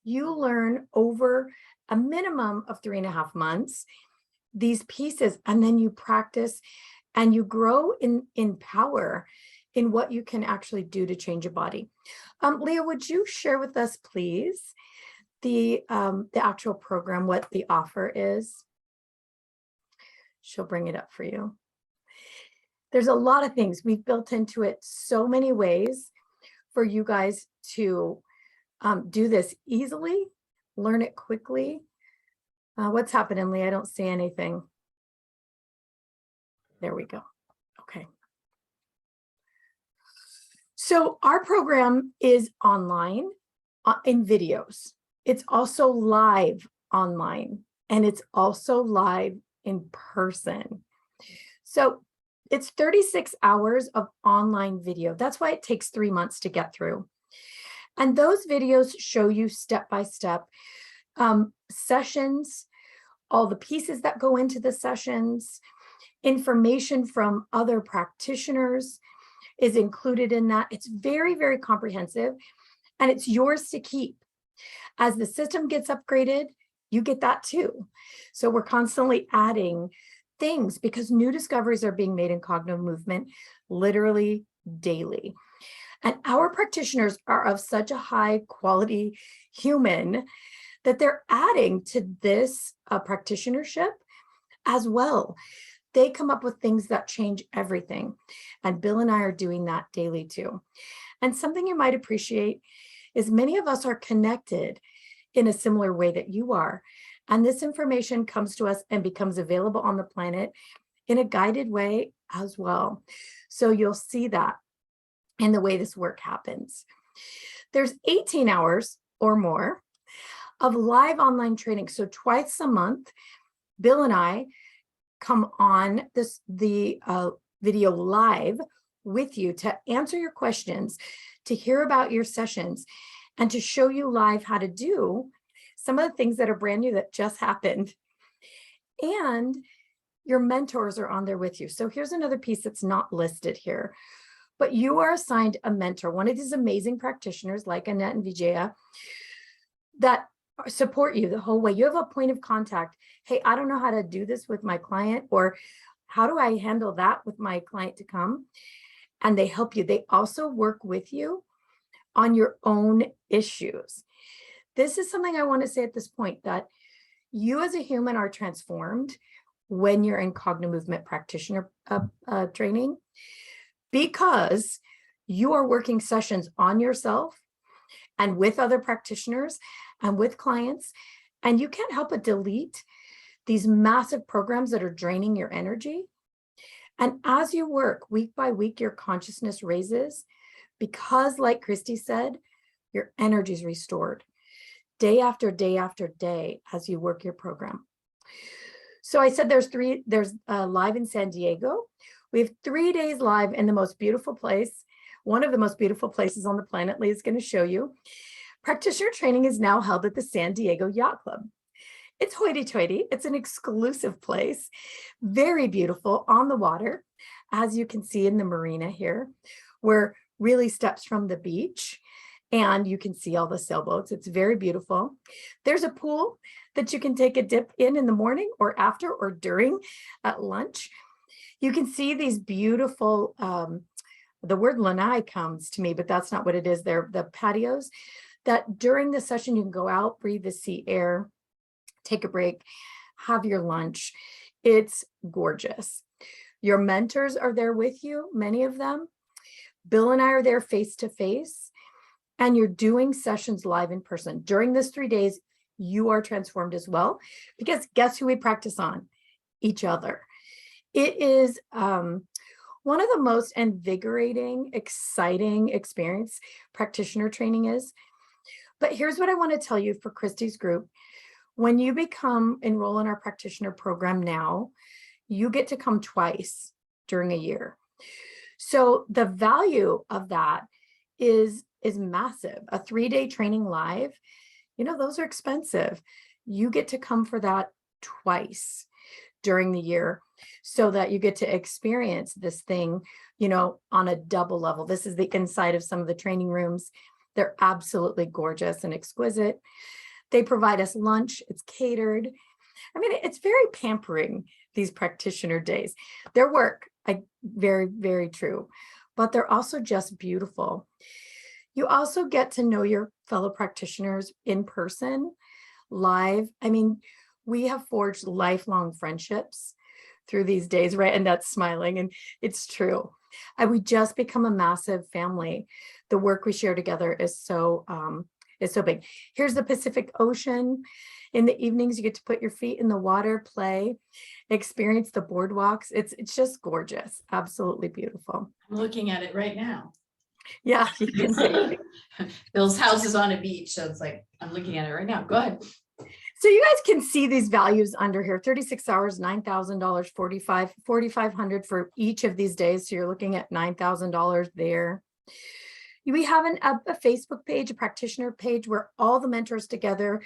You learn over a minimum of 3.5 months these pieces, and then you practice and you grow in power in what you can actually do to change your body. Leah, would you share with us, please, the actual program, what the offer is? She'll bring it up for you. There's a lot of things we've built into it, so many ways for you guys to do this easily, learn it quickly. What's happening, Leah? I don't see anything. There we go. Okay. So our program is online in videos. It's also live online, and it's also live in person. So it's 36 hours of online video. That's why it takes 3 months to get through. And those videos show you step-by-step sessions, all the pieces that go into the sessions, information from other practitioners is included in that. It's very, very comprehensive, and it's yours to keep. As the system gets upgraded, you get that too. So we're constantly adding things because new discoveries are being made in Cognomovement literally daily. And our practitioners are of such a high quality human that they're adding to this practitionership as well. They come up with things that change everything. And Bill and I are doing that daily too. And something you might appreciate is many of us are connected in a similar way that you are. And this information comes to us and becomes available on the planet in a guided way as well. So you'll see that in the way this work happens. There's 18 hours or more of live online training. So twice a month, Bill and I come on the video live with you to answer your questions, to hear about your sessions, and to show you live how to do some of the things that are brand new that just happened. And your mentors are on there with you. So here's another piece that's not listed here, but you are assigned a mentor, one of these amazing practitioners like Annette and Vijaya that support you the whole way. You have a point of contact. Hey, I don't know how to do this with my client, or how do I handle that with my client to come? And they help you. They also work with you on your own issues. This is something I want to say at this point, that you as a human are transformed when you're in Cognomovement practitioner training, because you are working sessions on yourself and with other practitioners and with clients, and you can't help but delete these massive programs that are draining your energy. And as you work week by week, your consciousness raises, because like Christy said, your energy is restored day after day after day as you work your program. So I said there's live in San Diego. We have 3 days live in the most beautiful place, one of the most beautiful places on the planet. Lee's going to show you. Practitioner training is now held at the San Diego Yacht Club. It's hoity-toity. It's an exclusive place, very beautiful on the water, as you can see in the marina here, where really steps from the beach, and you can see all the sailboats. It's very beautiful. There's a pool that you can take a dip in the morning or after or during at lunch. You can see these beautiful, the word lanai comes to me, but that's not what it is. They're the patios that during the session, you can go out, breathe the sea air, take a break, have your lunch. It's gorgeous. Your mentors are there with you, many of them. Bill and I are there face to face, and you're doing sessions live in person. During this 3 days, you are transformed as well, because guess who we practice on? Each other. It is one of the most invigorating, exciting experience practitioner training is. But here's what I want to tell you for Christy's group. When you enroll in our practitioner program now, you get to come twice during a year. So the value of that is massive. A 3-day training live, those are expensive. You get to come for that twice during the year, so that you get to experience this thing, on a double level. This is the inside of some of the training rooms. They're absolutely gorgeous and exquisite. They provide us lunch. It's catered. I mean, it's very pampering, these practitioner days. Their work, very, very true, but they're also just beautiful. You also get to know your fellow practitioners in person, live. I mean, we have forged lifelong friendships through these days, right? And that's smiling, and it's true. And we just become a massive family. The work we share together is so big. Here's the Pacific Ocean. In the evenings, you get to put your feet in the water, play, experience the boardwalks. It's just gorgeous. Absolutely beautiful. I'm looking at it right now. Yeah, you can see. Bill's house is on a beach, so it's like I'm looking at it right now. Go ahead. So you guys can see these values under here: 36 hours, $9,000, $4,500 for each of these days. So you're looking at $9,000 there. We have a Facebook page, a practitioner page, where all the mentors together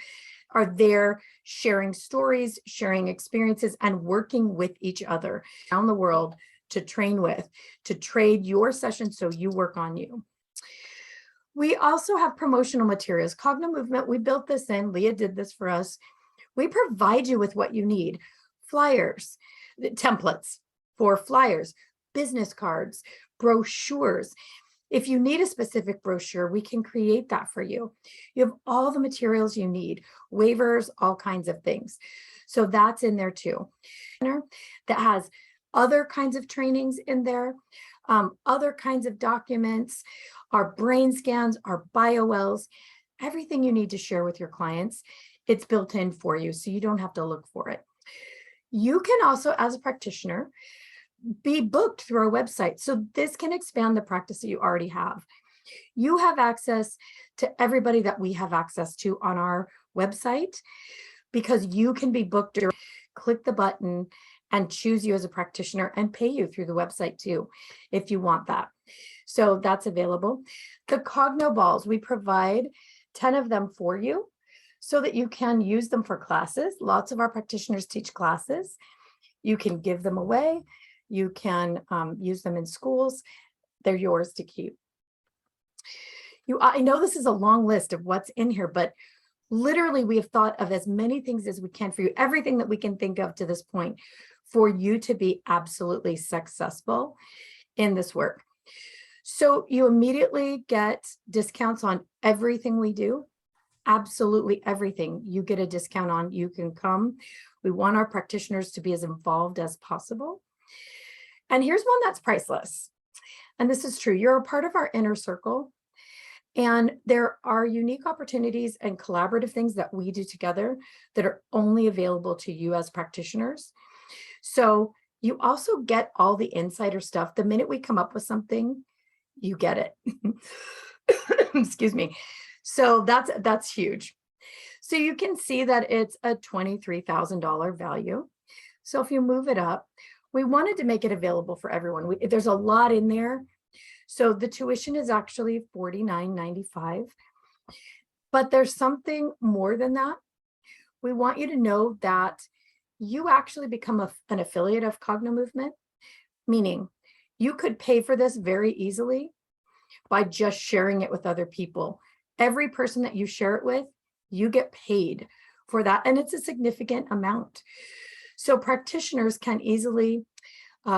are there sharing stories, sharing experiences, and working with each other around the world to train with, to trade your sessions so you work on you. We also have promotional materials. Cognomovement, we built this in. Leah did this for us. We provide you with what you need: flyers, templates for flyers, business cards, brochures. If you need a specific brochure, we can create that for you. You have all the materials you need, waivers, all kinds of things. So that's in there too. That has other kinds of trainings in there, other kinds of documents, our brain scans, our biowells, everything you need to share with your clients. It's built in for you, so you don't have to look for it. You can also, as a practitioner, be booked through our website. So this can expand the practice that you already have. You have access to everybody that we have access to on our website, because you can be booked or click the button and choose you as a practitioner and pay you through the website too, if you want that. So that's available. The Cogno balls, we provide 10 of them for you so that you can use them for classes. Lots of our practitioners teach classes. You can give them away. You can use them in schools. They're yours to keep. I know this is a long list of what's in here, but literally we have thought of as many things as we can for you, everything that we can think of to this point for you to be absolutely successful in this work. So you immediately get discounts on everything we do. Absolutely everything you get a discount on. You can come. We want our practitioners to be as involved as possible. And here's one that's priceless. And this is true. You're a part of our inner circle. And there are unique opportunities and collaborative things that we do together that are only available to you as practitioners. So you also get all the insider stuff. The minute we come up with something, you get it. Excuse me. So that's huge. So you can see that it's a $23,000 value. So if you move it up, we wanted to make it available for everyone. There's a lot in there. So the tuition is actually $49.95, but there's something more than that. We want you to know that you actually become an affiliate of Cognomovement, meaning you could pay for this very easily by just sharing it with other people. Every person that you share it with, you get paid for that, and it's a significant amount. So practitioners can easily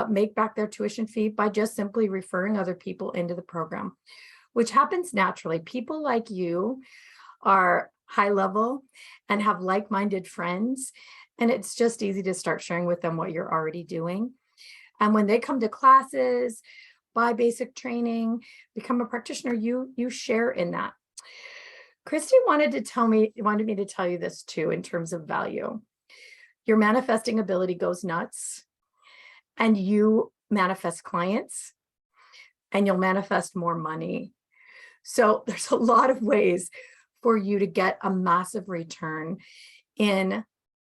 make back their tuition fee by just simply referring other people into the program, which happens naturally. People like you are high level and have like-minded friends, and it's just easy to start sharing with them what you're already doing. And when they come to classes, buy basic training, become a practitioner, you share in that. Christy wanted me to tell you this too in terms of value. Your manifesting ability goes nuts, and you manifest clients, and you'll manifest more money. So there's a lot of ways for you to get a massive return in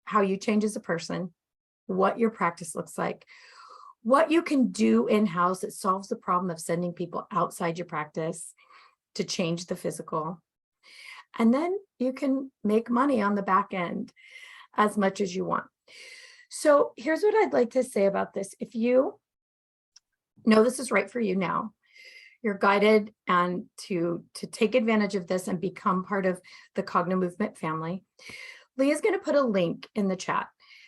how you change as a person, what your practice looks like, what you can do in-house that solves the problem of sending people outside your practice to change the physical. And then you can make money on the back end as much as you want. So here's what I'd like to say about this. If you know this is right for you now, you're guided and to take advantage of this and become part of the Cognomovement family, Leah's going to put a link in the chat.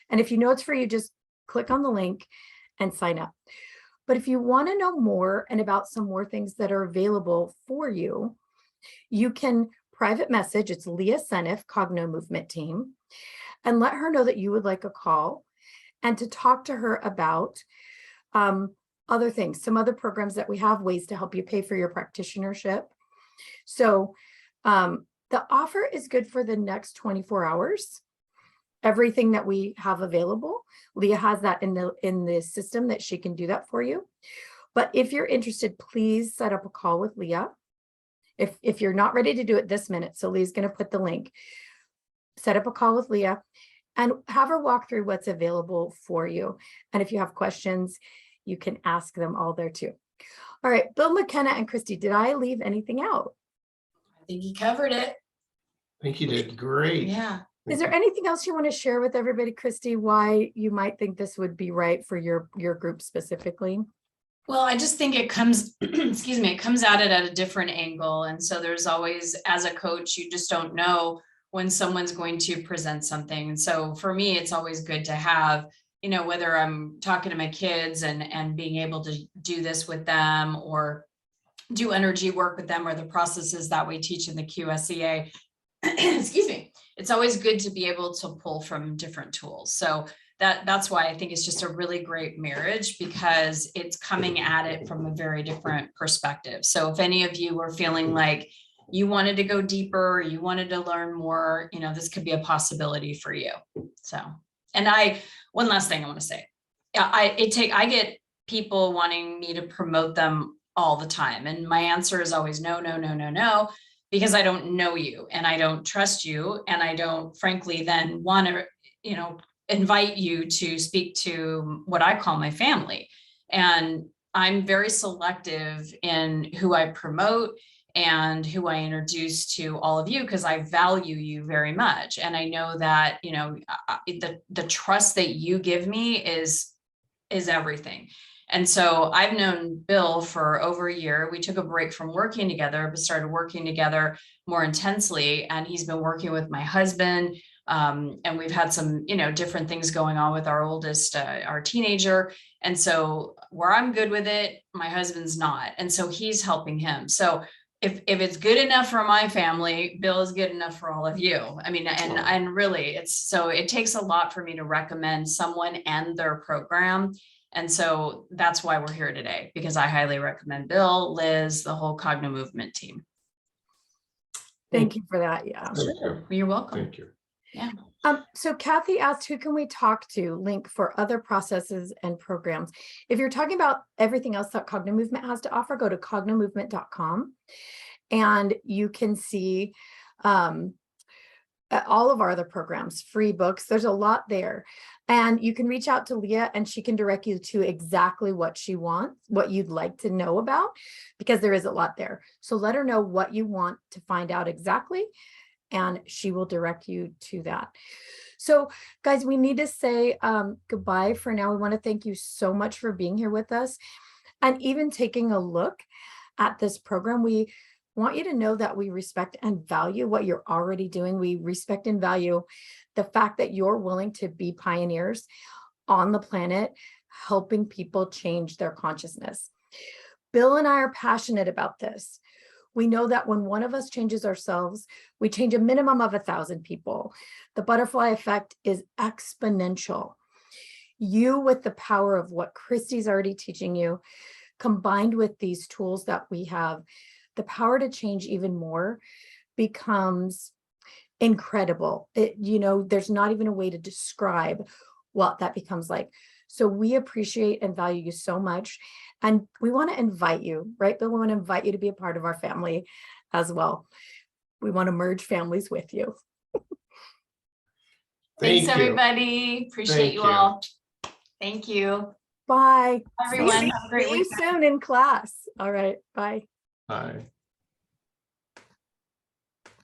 And if you know it's for you, just click on the link and sign up. But if you want to know more and about some more things that are available for you, you can private message, it's Leah Seneff, Cognomovement team, and let her know that you would like a call and to talk to her about other things, some other programs that we have, ways to help you pay for your practitionership. So the offer is good for the next 24 hours. Everything that we have available, Leah has that in the system that she can do that for you. But if you're interested, please set up a call with Leah. If you're not ready to do it this minute, so Leah's going to put the link, set up a call with Leah and have her walk through what's available for you. And if you have questions, you can ask them all there too. All right, Bill, McKenna, and Christy, did I leave anything out? I think you covered it. I think you did great. Yeah. Is there anything else you want to share with everybody, Christy, why you might think this would be right for your group specifically? Well, I just think it comes, excuse me, it comes at it at a different angle. And so there's always, as a coach, you just don't know when someone's going to present something. And so for me, it's always good to have, you know, whether I'm talking to my kids and being able to do this with them, or do energy work with them or the processes that we teach in the QSEA. Excuse me. It's always good to be able to pull from different tools. So that's why I think it's just a really great marriage, because it's coming at it from a very different perspective. So if any of you were feeling like you wanted to go deeper, you wanted to learn more, this could be a possibility for you. So, and one last thing I want to say, I get people wanting me to promote them all the time. And my answer is always no, no, no, no, no, because I don't know you and I don't trust you. And I don't frankly then want to, invite you to speak to what I call my family. And I'm very selective in who I promote and who I introduce to all of you, because I value you very much. And I know that, the trust that you give me is everything. And so I've known Bill for over a year. We took a break from working together, but started working together more intensely. And he's been working with my husband. And we've had some, different things going on with our oldest, our teenager. And so where I'm good with it, my husband's not. And so he's helping him. So if it's good enough for my family, Bill is good enough for all of you. I mean, and really it takes a lot for me to recommend someone and their program. And so that's why we're here today, because I highly recommend Bill, Liz, the whole Cognomovement team. Thank you for that. Yeah. Sure. You're welcome. Thank you. Yeah. So Kathy asked, who can we talk to? Link for other processes and programs. If you're talking about everything else that Cognomovement has to offer, go to cognomovement.com and you can see all of our other programs, free books. There's a lot there. And you can reach out to Leah and she can direct you to exactly what she wants, what you'd like to know about, because there is a lot there. So let her know what you want to find out exactly, and she will direct you to that. So guys, we need to say goodbye for now. We want to thank you so much for being here with us and even taking a look at this program. We want you to know that we respect and value what you're already doing. We respect and value the fact that you're willing to be pioneers on the planet, helping people change their consciousness. Bill and I are passionate about this. We know that when one of us changes ourselves, we change a minimum of 1,000 people. The butterfly effect is exponential. You, with the power of what Christy's already teaching you, combined with these tools that we have, the power to change even more becomes incredible. There's not even a way to describe what that becomes like. So we appreciate and value you so much. And we want to invite you, right, Bill? We want to invite you to be a part of our family as well. We want to merge families with you. Thanks, everybody. Appreciate you all. Thank you. Bye. Everyone, have a great weekend. See you soon in class. All right. Bye. Bye.